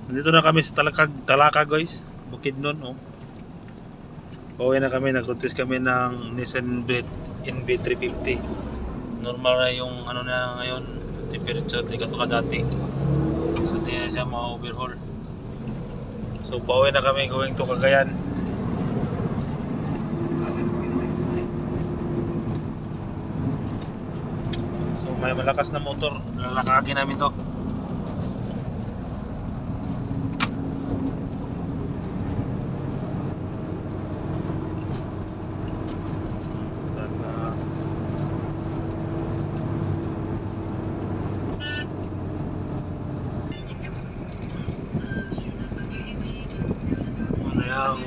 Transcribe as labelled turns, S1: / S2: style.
S1: Nandito na kami sa Talaka guys. Bukidnon, oh. Pauwi na kami, nag-road kami ng Nissan NB350. Normal na yung ano na ngayon, temperature, di ka dati. So di na siya ma-overhaul. So pauwi na kami, going to Cagayan. So may malakas na motor, lalakagin namin to. Yung